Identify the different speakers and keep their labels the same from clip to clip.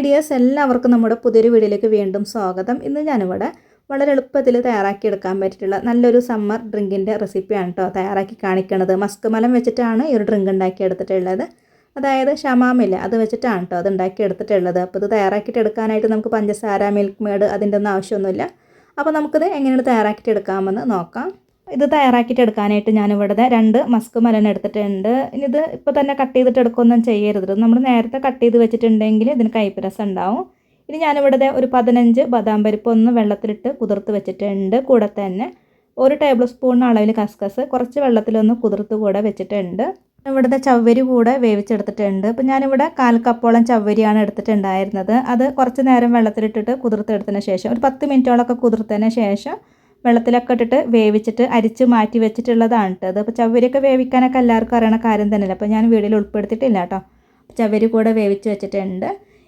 Speaker 1: Hi dears, എല്ലാവർക്കും നമ്മുടെ പുതിയൊരു വീഡിയോയിലേക്ക് വീണ്ടും സ്വാഗതം. ഇന്ന് ഞാനിവിടെ വളരെ എളുപ്പത്തിൽ തയ്യാറാക്കിയെടുക്കാൻ പറ്റിയിട്ടുള്ള നല്ലൊരു സമ്മർ ഡ്രിങ്കിൻ്റെ റെസിപ്പിയാണ് കേട്ടോ തയ്യാറാക്കി കാണിക്കുന്നത്. മസ്ക് മലം വെച്ചിട്ടാണ് ഈ ഒരു ഡ്രിങ്ക് ഉണ്ടാക്കിയെടുത്തിട്ടുള്ളത്. അതായത് ഷമാമില്ല, അത് വെച്ചിട്ടാണ് കേട്ടോ അത് ഉണ്ടാക്കിയെടുത്തിട്ടുള്ളത്. അപ്പോൾ ഇത് തയ്യാറാക്കിയിട്ട് എടുക്കാനായിട്ട് നമുക്ക് പഞ്ചസാര, മിൽക്ക് മേഡ് അതിൻ്റെ ഒന്നും ആവശ്യമൊന്നുമില്ല. അപ്പോൾ നമുക്കിത് എങ്ങനെയാണ് തയ്യാറാക്കിയിട്ട് എടുക്കാമെന്ന് നോക്കാം. ഇത് തയ്യാറാക്കിയിട്ട് എടുക്കാനായിട്ട് ഞാനിവിടെ 2 മസ്ക് മലൻ എടുത്തിട്ടുണ്ട്. ഇനി ഇത് ഇപ്പോൾ തന്നെ കട്ട് ചെയ്തിട്ട് എടുക്കുകയൊന്നും ചെയ്യരുത്. നമ്മൾ നേരത്തെ കട്ട് ചെയ്ത് വെച്ചിട്ടുണ്ടെങ്കിൽ ഇതിന് കയ്പ്പ് ഉണ്ടാവും. ഇനി ഞാനിവിടെ ഒരു 15 ബദാം പരിപ്പ് ഒന്ന് വെള്ളത്തിലിട്ട് കുതിർത്ത് വെച്ചിട്ടുണ്ട്. കൂടെ തന്നെ 1 ടേബിൾ സ്പൂൺ അളവിൽ കസ്കസ് കുറച്ച് വെള്ളത്തിലൊന്ന് കുതിർത്ത് കൂടെ വെച്ചിട്ടുണ്ട്. ഇവിടുത്തെ ചവ്വരി കൂടെ വേവിച്ചെടുത്തിട്ടുണ്ട്. അപ്പോൾ ഞാനിവിടെ 1/4 കപ്പോളം ചവ്വരിയാണ് എടുത്തിട്ടുണ്ടായിരുന്നത്. അത് കുറച്ച് നേരം വെള്ളത്തിലിട്ടിട്ട് കുതിർത്തെടുത്തതിന് ശേഷം ഒരു 10 മിനിറ്റോളൊക്കെ കുതിർത്തതിന് ശേഷം വെള്ളത്തിലൊക്കെ ഇട്ടിട്ട് വേവിച്ചിട്ട് അരിച്ച് മാറ്റി വെച്ചിട്ടുള്ളതാണ് കേട്ടോ. അപ്പോൾ ചവ്വരിയൊക്കെ വേവിക്കാനൊക്കെ എല്ലാവർക്കും അറിയണ കാര്യം തന്നെയല്ല. അപ്പോൾ ഞാൻ വീഡിയോയിൽ ഉൾപ്പെടുത്തിയിട്ടില്ല കേട്ടോ. ചവ്വരി കൂടെ വേവിച്ച് വെച്ചിട്ടുണ്ട്.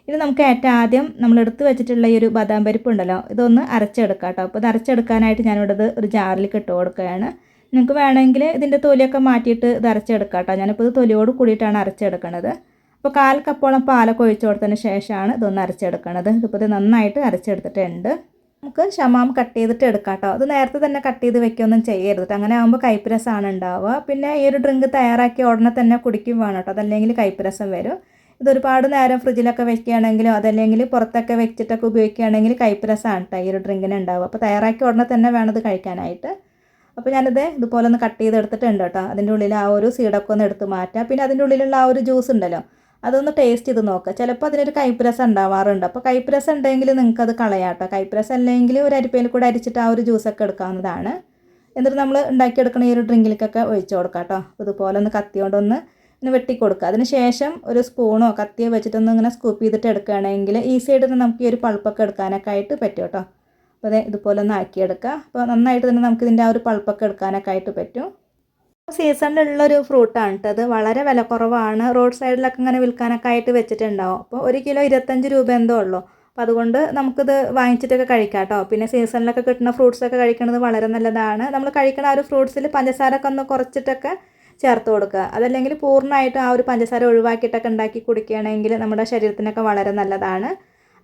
Speaker 1: ഇനി നമുക്ക് ഏറ്റവും ആദ്യം നമ്മൾ എടുത്ത് വെച്ചിട്ടുള്ള ഈ ഒരു ബദാം പരിപ്പ് ഉണ്ടല്ലോ, ഇതൊന്ന് അരച്ചെടുക്കാം കേട്ടോ. അപ്പോൾ ഇത് അരച്ചെടുക്കാനായിട്ട് ഞാനിവിടെ ഒരു ജാറിലേക്ക് ഇട്ട് കൊടുക്കുകയാണ്. നിങ്ങൾക്ക് വേണമെങ്കിൽ ഇതിൻ്റെ തൊലിയൊക്കെ മാറ്റിയിട്ട് ഇത് അരച്ചെടുക്കാം കേട്ടോ. ഞാനിപ്പോൾ ഇത് തൊലിയോട് കൂടിയിട്ടാണ് അരച്ചെടുക്കണത്. അപ്പോൾ 1/4 കപ്പോളം പാലൊക്കെ ഒഴിച്ച് കൊടുത്തതിന് ശേഷമാണ് ഇതൊന്ന് അരച്ചെടുക്കണത്. ഇതിപ്പോൾ ഇത് നന്നായിട്ട് അരച്ചെടുത്തിട്ടുണ്ട്. നമുക്ക് ഷമാം കട്ട് ചെയ്തിട്ട് എടുക്കാം കേട്ടോ. അത് നേരത്തെ തന്നെ കട്ട് ചെയ്ത് വെക്കുകയൊന്നും ചെയ്യരുത്. അങ്ങനെ ആകുമ്പോൾ കയ്പ്പ് രസമാണ് ഉണ്ടാവുക. പിന്നെ ഈ ഒരു ഡ്രിങ്ക് തയ്യാറാക്കി ഉടനെ തന്നെ കുടിക്കും വേണം കേട്ടോ. അതല്ലെങ്കിൽ കയ്പ്പ് രസം വരും. ഇതൊരുപാട് നേരം ഫ്രിഡ്ജിലൊക്കെ വെക്കുകയാണെങ്കിലോ അതല്ലെങ്കിൽ പുറത്തൊക്കെ വെച്ചിട്ടൊക്കെ ഉപയോഗിക്കുകയാണെങ്കിൽ കയ്പ്പ് രസമാണ് കേട്ടോ ഈ ഒരു ഡ്രിങ്കിന് ഉണ്ടാവുക. അപ്പോൾ തയ്യാറാക്കി ഉടനെ തന്നെ വേണം ഇത് കഴിക്കാനായിട്ട്. അപ്പോൾ ഞാനിത് ഇതുപോലെ ഒന്ന് കട്ട് ചെയ്തെടുത്തിട്ടുണ്ട് കേട്ടോ. അതിൻ്റെ ഉള്ളിൽ ആ ഒരു സീഡൊക്കെ ഒന്ന് എടുത്ത് മാറ്റാം. പിന്നെ അതിൻ്റെ ഉള്ളിലുള്ള ആ ഒരു ജ്യൂസ് ഉണ്ടല്ലോ, അതൊന്ന് ടേസ്റ്റ് ചെയ്ത് നോക്കുക. ചിലപ്പോൾ അതിനൊരു കയ്പ്പ് രസം ഉണ്ടാവാറുണ്ട്. അപ്പോൾ കയ്പ്പ് രസം ഉണ്ടെങ്കിൽ നിങ്ങൾക്കത് കളയാം കേട്ടോ. കയ്പ്പ് രസം അല്ലെങ്കിൽ ഒരു അരിപ്പയിൽ കൂടെ അരിച്ചിട്ട് ആ ഒരു ജ്യൂസൊക്കെ എടുക്കാവുന്നതാണ്. എന്നിട്ട് നമ്മൾ ഉണ്ടാക്കിയെടുക്കുന്ന ഈ ഒരു ഡ്രിങ്കിലേക്കൊക്കെ ഒഴിച്ച് കൊടുക്കാം കേട്ടോ. അതുപോലെ ഒന്ന് കത്തി കൊണ്ടൊന്ന് വെട്ടി കൊടുക്കുക. അതിന് ശേഷം ഒരു സ്പൂണോ കത്തിയോ വെച്ചിട്ടൊന്ന് ഇങ്ങനെ സ്കൂപ്പ് ചെയ്തിട്ട് എടുക്കുകയാണെങ്കിൽ ഈസി ആയിട്ട് തന്നെ നമുക്ക് ഈ ഒരു പൾപ്പൊക്കെ എടുക്കാനൊക്കെ ആയിട്ട് പറ്റും കേട്ടോ. അപ്പോൾ അതെ ഇതുപോലെ ഒന്ന് ആക്കിയെടുക്കുക. അപ്പോൾ നന്നായിട്ട് തന്നെ നമുക്ക് ഇതിൻ്റെ ആ ഒരു പൾപ്പൊക്കെ എടുക്കാനൊക്കെ ആയിട്ട് പറ്റും. സീസണിലുള്ളൊരു ഫ്രൂട്ടാണ് കേട്ടോ. അത് വളരെ വില കുറവാണ്. റോഡ് സൈഡിലൊക്കെ ഇങ്ങനെ വിൽക്കാനൊക്കെ ആയിട്ട് വെച്ചിട്ടുണ്ടാവും. അപ്പോൾ 1 കിലോ 25 രൂപ എന്തോ ഉള്ളൂ. അപ്പോൾ അതുകൊണ്ട് നമുക്കിത് വാങ്ങിച്ചിട്ടൊക്കെ കഴിക്കാം കേട്ടോ. പിന്നെ സീസണിലൊക്കെ കിട്ടുന്ന ഫ്രൂട്ട്സൊക്കെ കഴിക്കുന്നത് വളരെ നല്ലതാണ്. നമ്മൾ കഴിക്കുന്ന ആ ഒരു ഫ്രൂട്ട്സിൽ പഞ്ചസാരൊക്കെ ഒന്ന് കുറച്ചിട്ടൊക്കെ ചേർത്ത് കൊടുക്കുക. അതല്ലെങ്കിൽ പൂർണ്ണമായിട്ട് ആ ഒരു പഞ്ചസാര ഒഴിവാക്കിയിട്ടൊക്കെ ഉണ്ടാക്കി കുടിക്കുകയാണെങ്കിൽ നമ്മുടെ ശരീരത്തിനൊക്കെ വളരെ നല്ലതാണ്.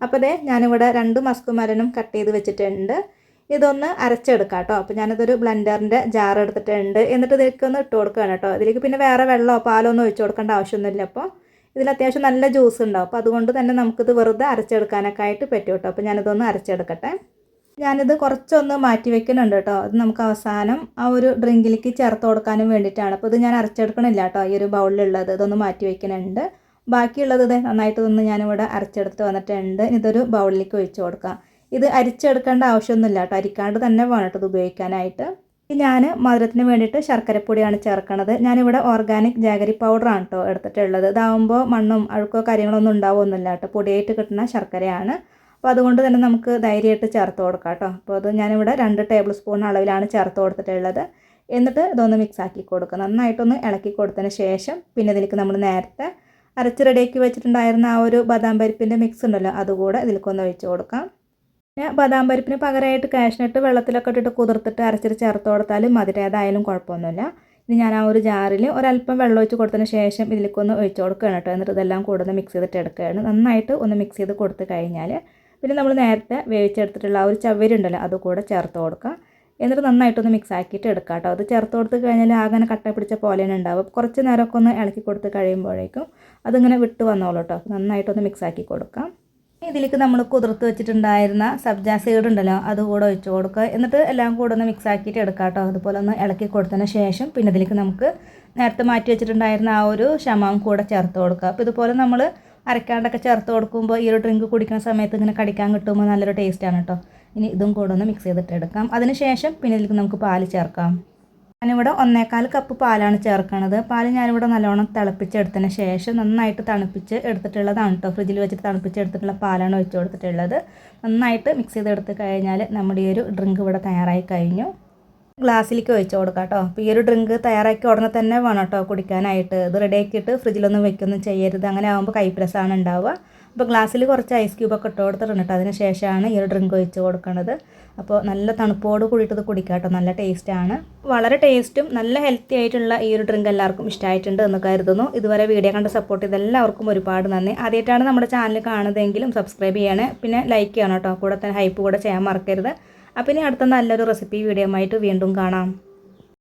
Speaker 1: അപ്പോൾ ദേ ഞാനിവിടെ 2 മസ്ക് മലനും കട്ട് ചെയ്ത് വെച്ചിട്ടുണ്ട്. ഇതൊന്ന് അരച്ചെടുക്കാം കേട്ടോ. അപ്പോൾ ഞാനിതൊരു ബ്ലെൻഡറിൻ്റെ ജാർ എടുത്തിട്ടുണ്ട്. എന്നിട്ട് ഇതിലേക്കൊന്ന് ഇട്ട് കൊടുക്കുകയാണ് കേട്ടോ. ഇതിലേക്ക് പിന്നെ വേറെ വെള്ളമോ പാലോ ഒന്നും ഒഴിച്ച് കൊടുക്കേണ്ട ആവശ്യമൊന്നുമില്ല. അപ്പോൾ ഇതിൽ അത്യാവശ്യം നല്ല ജ്യൂസ് ഉണ്ടാവും. അപ്പോൾ അതുകൊണ്ട് തന്നെ നമുക്കിത് വെറുതെ അരച്ചെടുക്കാനൊക്കെ ആയിട്ട് പറ്റും കേട്ടോ. അപ്പോൾ ഞാനിതൊന്ന് അരച്ചെടുക്കട്ടെ. ഞാനിത് കുറച്ചൊന്ന് മാറ്റി വെക്കുന്നുണ്ട് കേട്ടോ. അത് നമുക്ക് അവസാനം ആ ഒരു ഡ്രിങ്കിലേക്ക് ചേർത്ത് കൊടുക്കാനും വേണ്ടിയിട്ടാണ്. അപ്പോൾ ഇത് ഞാൻ അരച്ചെടുക്കണില്ല കേട്ടോ. ഈ ഒരു ബൗളിലുള്ളത് ഇതൊന്ന് മാറ്റി വെക്കുന്നുണ്ട്. ബാക്കിയുള്ളത് ഇത് നന്നായിട്ടൊന്ന് ഞാനിവിടെ അരച്ചെടുത്ത് വന്നിട്ടുണ്ട്. ഇതൊരു ബൗളിലേക്ക് ഒഴിച്ച് കൊടുക്കാം. ഇത് അരിച്ചെടുക്കേണ്ട ആവശ്യമൊന്നുമില്ല കേട്ടോ. അരിക്കാണ്ട് തന്നെ വേണം കേട്ടോ ഇത് ഉപയോഗിക്കാനായിട്ട്. ഞാൻ മധുരത്തിന് വേണ്ടിയിട്ട് ശർക്കരപ്പൊടിയാണ് ചേർക്കണത്. ഞാനിവിടെ ഓർഗാനിക് ജാഗരി പൗഡറാണ് കേട്ടോ എടുത്തിട്ടുള്ളത്. ഇതാവുമ്പോൾ മണ്ണും അഴുക്കോ കാര്യങ്ങളൊന്നും ഉണ്ടാവുമൊന്നുമില്ല കേട്ടോ. പൊടിയായിട്ട് കിട്ടുന്ന ശർക്കരയാണ്. അപ്പോൾ അതുകൊണ്ട് തന്നെ നമുക്ക് ധൈര്യമായിട്ട് ചേർത്ത് കൊടുക്കാം കേട്ടോ. അപ്പോൾ അത് ഞാനിവിടെ 2 ടേബിൾ സ്പൂൺ അളവിലാണ് ചേർത്ത് കൊടുത്തിട്ടുള്ളത്. എന്നിട്ട് ഇതൊന്ന് മിക്സ് ആക്കി കൊടുക്കുക. നന്നായിട്ടൊന്ന് ഇളക്കി കൊടുത്തതിന് ശേഷം പിന്നെ ഇതിലേക്ക് നമ്മൾ നേരത്തെ അരച്ച് റെഡിയാക്കി വെച്ചിട്ടുണ്ടായിരുന്ന ആ ഒരു ബദാം പരിപ്പിൻ്റെ മിക്സ് ഉണ്ടല്ലോ, അതുകൂടെ ഇതിലേക്കൊന്ന് ഒഴിച്ച് കൊടുക്കാം. പിന്നെ ബദാം പരിപ്പിന് പകരമായിട്ട് കാഷ്നട്ട് വെള്ളത്തിലൊക്കെ ഇട്ടിട്ട് കുതിർത്തിട്ട് അരച്ചിട്ട് ചേർത്ത് കൊടുത്താലും മധുരം ഏതായാലും കുഴപ്പമൊന്നുമില്ല. ഇനി ഞാൻ ആ ഒരു ജാറിൽ ഒരല്പം വെള്ളം ഒഴിച്ച് കൊടുത്തതിന് ശേഷം ഇതിലേക്കൊന്ന് ഒഴിച്ച് കൊടുക്കുകയാണ് കേട്ടോ. എന്നിട്ട് ഇതെല്ലാം കൂടെ ഒന്ന് മിക്സ് ചെയ്തിട്ട് എടുക്കുകയാണ്. നന്നായിട്ട് ഒന്ന് മിക്സ് ചെയ്ത് കൊടുത്ത് കഴിഞ്ഞാൽ പിന്നെ നമ്മൾ നേരത്തെ വേവിച്ചെടുത്തിട്ടുള്ള ആ ഒരു ചവ്വരി ഉണ്ടല്ലോ, അതുകൂടെ ചേർത്ത് കൊടുക്കുക. എന്നിട്ട് നന്നായിട്ടൊന്ന് മിക്സ് ആക്കിയിട്ട് എടുക്കാം കേട്ടോ. അത് ചേർത്ത് കൊടുത്ത് കഴിഞ്ഞാൽ ആകെ കട്ട പിടിച്ച പോലെയാണ് ഉണ്ടാവും. കുറച്ച് നേരമൊക്കെ ഒന്ന് ഇളക്കി കൊടുത്ത് കഴിയുമ്പോഴേക്കും അതിങ്ങനെ വിട്ട് വന്നോളൂ കേട്ടോ. നന്നായിട്ടൊന്ന് മിക്സ് ആക്കി കൊടുക്കാം. ഇതിലേക്ക് നമ്മൾ കുതിർത്ത് വെച്ചിട്ടുണ്ടായിരുന്ന സബ്ജാ സീഡ് ഉണ്ടല്ലോ, അതുകൂടെ ഒഴിച്ച് കൊടുക്കുക. എന്നിട്ട് എല്ലാം കൂടെ ഒന്ന് മിക്സ് ആക്കിയിട്ട് എടുക്കാം കേട്ടോ. അതുപോലെ ഒന്ന് ഇളക്കി കൊടുത്തതിന് ശേഷം പിന്നെ ഇതിലേക്ക് നമുക്ക് നേരത്തെ മാറ്റി വെച്ചിട്ടുണ്ടായിരുന്ന ആ ഒരു ഷമാം കൂടെ ചേർത്ത് കൊടുക്കുക. അപ്പോൾ ഇതുപോലെ നമ്മൾ അരക്കാണ്ടൊക്കെ ചേർത്ത് കൊടുക്കുമ്പോൾ ഈ ഒരു ഡ്രിങ്ക് കുടിക്കുന്ന സമയത്ത് ഇങ്ങനെ കടിക്കാൻ കിട്ടുമ്പോൾ നല്ലൊരു ടേസ്റ്റാണ് കേട്ടോ. ഇനി ഇതും കൂടെ ഒന്ന് മിക്സ് ചെയ്തിട്ട് എടുക്കാം. അതിന് ശേഷം പിന്നെ ഇതിലേക്ക് നമുക്ക് പാല് ചേർക്കാം. ഞാനിവിടെ 1/4 കപ്പ് പാലാണ് ചേർക്കണത്. പാല് ഞാനിവിടെ നല്ലോണം തിളപ്പിച്ചെടുത്തതിന് ശേഷം നന്നായിട്ട് തണുപ്പിച്ച് എടുത്തിട്ടുള്ളതാണ് കേട്ടോ. ഫ്രിഡ്ജിൽ വെച്ചിട്ട് തണുപ്പിച്ചെടുത്തിട്ടുള്ള പാലാണ് ഒഴിച്ച് കൊടുത്തിട്ടുള്ളത്. നന്നായിട്ട് മിക്സ് ചെയ്തെടുത്ത് കഴിഞ്ഞാൽ നമ്മുടെ ഈ ഒരു ഡ്രിങ്ക് ഇവിടെ തയ്യാറായി കഴിഞ്ഞു. ഗ്ലാസ്സിലേക്ക് ഒഴിച്ച് കൊടുക്കാം കേട്ടോ. അപ്പോൾ ഈ ഒരു ഡ്രിങ്ക് തയ്യാറാക്കി ഉടനെ തന്നെ വേണം കേട്ടോ കുടിക്കാനായിട്ട്. ഇത് റെഡിയാക്കിയിട്ട് ഫ്രിഡ്ജിലൊന്നും വെക്കൊന്നും ചെയ്യരുത്. അങ്ങനെ ആകുമ്പോൾ കയ്പ്പ് രസമാണ് ഉണ്ടാവുക. അപ്പോൾ ഗ്ലാസ്സിൽ കുറച്ച് ഐസ് ക്യൂബൊക്കെ ഇട്ട് കൊടുത്തിട്ടുണ്ട് കേട്ടോ. അതിന് ശേഷമാണ് ഈ ഒരു ഡ്രിങ്ക് ഒഴിച്ച് കൊടുക്കുന്നത്. അപ്പോൾ നല്ല തണുപ്പോട് കൂടിയിട്ടത് കുടിക്കാം കേട്ടോ. നല്ല ടേസ്റ്റാണ്. വളരെ ടേസ്റ്റും നല്ല ഹെൽത്തി ആയിട്ടുള്ള ഈ ഒരു ഡ്രിങ്ക് എല്ലാവർക്കും ഇഷ്ടമായിട്ടുണ്ട് എന്ന് കരുതുന്നു. ഇതുവരെ വീഡിയോ കണ്ട് സപ്പോർട്ട് ചെയ്ത് എല്ലാവർക്കും ഒരുപാട് നന്ദി. ആദ്യമായിട്ടാണ് നമ്മുടെ ചാനൽ കാണുന്നതെങ്കിലും സബ്സ്ക്രൈബ് ചെയ്യണേ, പിന്നെ ലൈക്ക് ചെയ്യണം കേട്ടോ. കൂടെ തന്നെ ഹൈപ്പ് കൂടെ ചെയ്യാൻ മറക്കരുത്. അപ്പോൾ ഇനി അടുത്ത നല്ലൊരു റെസിപ്പി വീഡിയോ ആയിട്ട് വീണ്ടും കാണാം.